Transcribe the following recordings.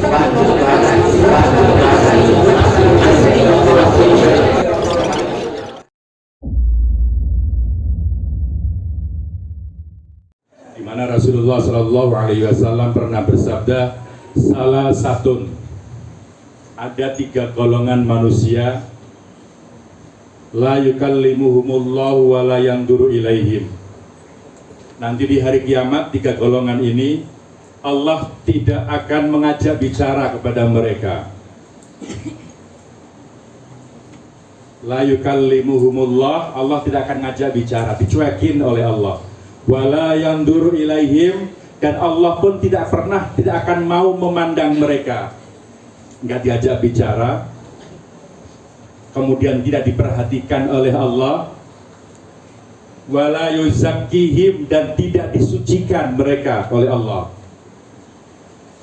Di mana Rasulullah Shallallahu Alaihi Wasallam pernah bersabda, salah satu ada 3 golongan manusia, la yukallimuhumullahu wa la yanzuru ilaihim. Nanti di hari kiamat 3 golongan ini Allah tidak akan mengajak bicara kepada mereka. La yukallimuhumullah, Allah tidak akan ngajak bicara, dicuekin oleh Allah. Wala yanzuru ilaihim, dan Allah pun tidak akan mau memandang mereka. Enggak diajak bicara, kemudian tidak diperhatikan oleh Allah. Wala yuzakkihim, dan tidak disucikan mereka oleh Allah.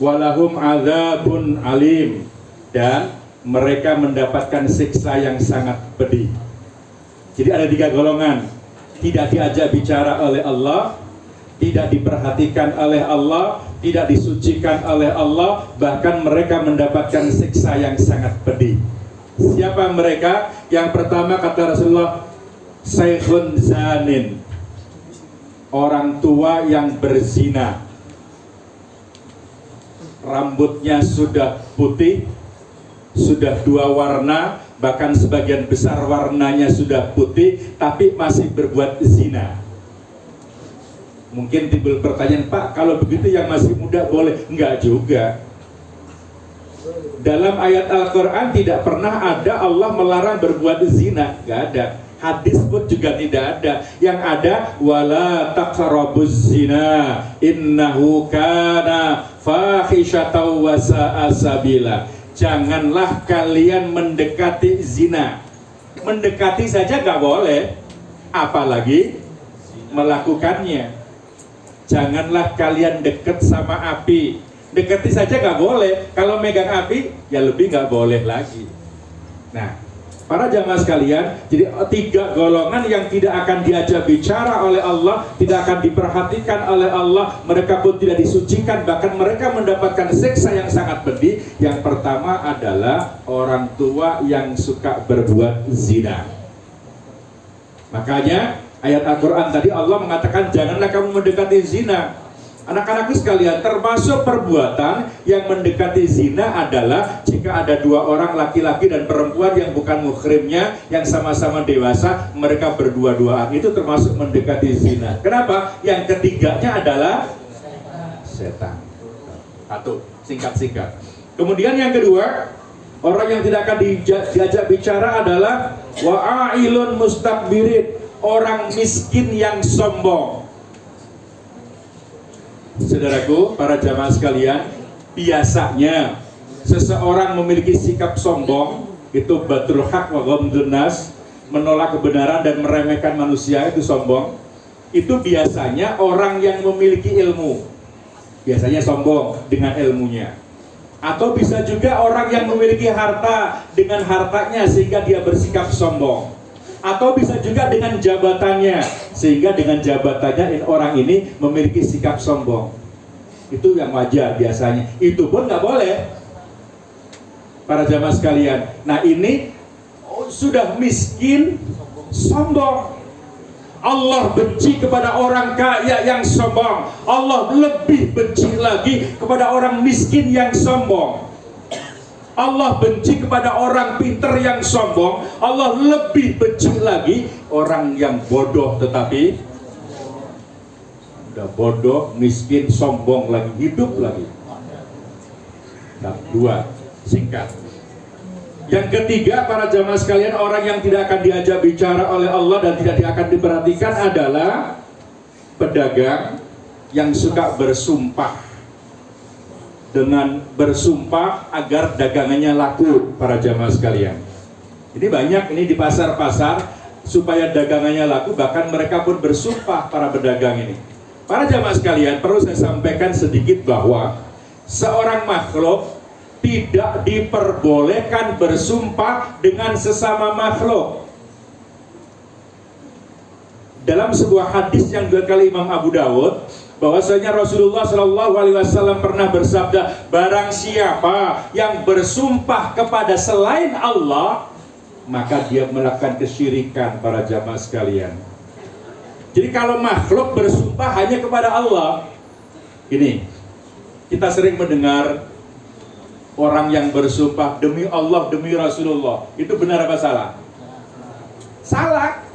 Walahum adzabun alim, dan mereka mendapatkan siksa yang sangat pedih. Jadi ada 3 golongan. Tidak diajak bicara oleh Allah, tidak diperhatikan oleh Allah, tidak disucikan oleh Allah, bahkan mereka mendapatkan siksa yang sangat pedih. Siapa mereka? Yang pertama kata Rasulullah, Syekhun zanin, orang tua yang berzina. Rambutnya sudah putih, sudah 2 warna, bahkan sebagian besar warnanya sudah putih, tapi masih berbuat zina. Mungkin timbul pertanyaan, Pak, kalau begitu yang masih muda boleh? Enggak juga. Dalam ayat Al-Quran tidak pernah ada Allah melarang berbuat zina, enggak ada. Hadis pun juga tidak ada. Yang ada, wala taqrabuz zina innahu kana fahisyatan wa sa'a sabila. Janganlah kalian mendekati zina. Mendekati saja gak boleh, apalagi melakukannya. Janganlah kalian dekat sama api. Dekati saja gak boleh. Kalau megang api, ya lebih gak boleh lagi. Nah, para jamaah sekalian, jadi 3 golongan yang tidak akan diajak bicara oleh Allah, tidak akan diperhatikan oleh Allah, mereka pun tidak disucikan, bahkan mereka mendapatkan siksa yang sangat pedih. Yang pertama adalah orang tua yang suka berbuat zina. Makanya ayat Al-Quran tadi Allah mengatakan, janganlah kamu mendekati zina. Anak-anakku sekalian, termasuk perbuatan yang mendekati zina adalah jika ada 2 orang laki-laki dan perempuan yang bukan muhrimnya, yang sama-sama dewasa, mereka berdua-duaan, itu termasuk mendekati zina. Kenapa? Yang ketiganya adalah setan. 1, singkat-singkat. Kemudian yang kedua, orang yang tidak akan diajak bicara adalah wa'ailun mustakbirin, orang miskin yang sombong. Saudaraku, para jamaah sekalian, biasanya seseorang memiliki sikap sombong, itu batrul haq wa ghamdun nas, menolak kebenaran dan meremehkan manusia, itu sombong. Itu biasanya orang yang memiliki ilmu, biasanya sombong dengan ilmunya. Atau bisa juga orang yang memiliki harta, dengan hartanya sehingga dia bersikap sombong. Atau bisa juga dengan jabatannya, sehingga dengan jabatannya orang ini memiliki sikap sombong. Itu yang wajar biasanya. Itu pun nggak boleh, para jamaah sekalian. Nah ini sudah miskin, sombong. Allah benci kepada orang kaya yang sombong. Allah lebih benci lagi kepada orang miskin yang sombong. Allah benci kepada orang pinter yang sombong. Allah lebih benci lagi orang yang bodoh tetapi udah bodoh, miskin, sombong lagi, hidup lagi. Nah, 2, singkat. Yang ketiga, para jamaah sekalian, orang yang tidak akan diajak bicara oleh Allah dan tidak akan diperhatikan adalah pedagang yang suka bersumpah. Dengan bersumpah agar dagangannya laku, para jamaah sekalian. Ini banyak ini di pasar-pasar supaya dagangannya laku, bahkan mereka pun bersumpah, para pedagang ini. Para jamaah sekalian, perlu saya sampaikan sedikit bahwa seorang makhluk tidak diperbolehkan bersumpah dengan sesama makhluk. Dalam sebuah hadis yang diriwayatkan oleh Imam Abu Dawud, bahwasanya Rasulullah Shallallahu Alaihi Wasallam pernah bersabda, barang siapa yang bersumpah kepada selain Allah, maka dia melakukan kesyirikan, para jamaah sekalian. Jadi kalau makhluk bersumpah hanya kepada Allah, ini kita sering mendengar orang yang bersumpah demi Allah, demi Rasulullah, itu benar apa salah? Salah.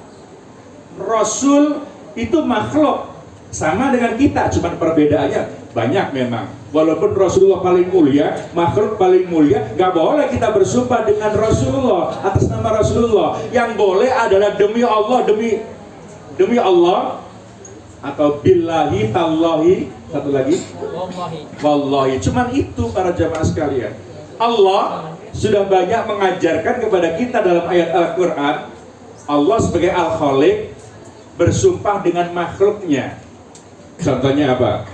Rasul itu makhluk sama dengan kita, cuma perbedaannya banyak memang. Walaupun Rasulullah paling mulia, makhluk paling mulia, nggak boleh kita bersumpah dengan Rasulullah atas nama Rasulullah. Yang boleh adalah demi Allah, demi Allah, atau billahi, tallahi, satu lagi wallahi. Cuman itu, para jamaah sekalian. Allah sudah banyak mengajarkan kepada kita dalam ayat Al-Quran. Allah sebagai Al-Khaliq bersumpah dengan makhluknya. Contohnya apa?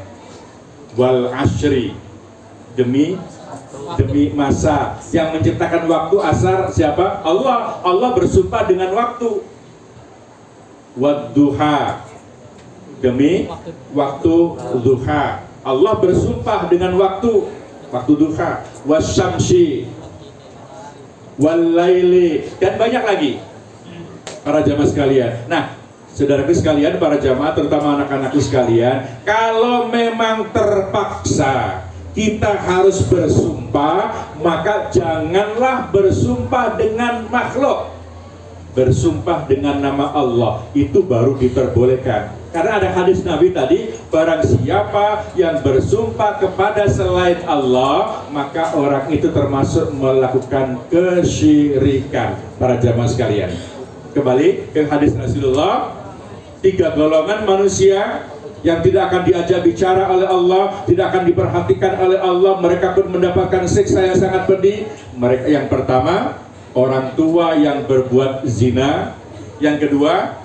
Wal ashri, demi masa. Yang menciptakan waktu asar siapa? Allah. Allah bersumpah dengan waktu. Wadduha, demi waktu duha. Allah bersumpah dengan waktu duha. Wasyamsi, walaili, dan banyak lagi, para jamaah sekalian. Nah, saudaraku sekalian, para jamaah, terutama anak-anakku sekalian, kalau memang terpaksa kita harus bersumpah, maka janganlah bersumpah dengan makhluk. Bersumpah dengan nama Allah, itu baru diperbolehkan. Karena ada hadis Nabi tadi, barang siapa yang bersumpah kepada selain Allah, maka orang itu termasuk melakukan kesyirikan, para jamaah sekalian. Kembali ke hadis Rasulullah, 3 golongan manusia yang tidak akan diajak bicara oleh Allah, tidak akan diperhatikan oleh Allah, mereka pun mendapatkan siksa yang sangat pedih. Mereka yang pertama, orang tua yang berbuat zina. Yang kedua,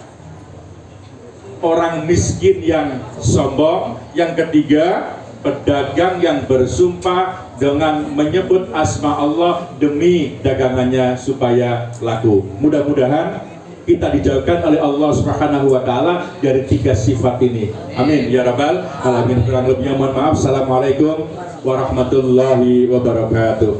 orang miskin yang sombong. Yang ketiga, pedagang yang bersumpah dengan menyebut asma Allah demi dagangannya supaya laku. Mudah-mudahan kita dijauhkan oleh Allah Subhanahu wa Ta'ala dari 3 sifat ini. Amin ya rabbal alamin. Kurang lebihnya mohon maaf. Assalamualaikum warahmatullahi wabarakatuh.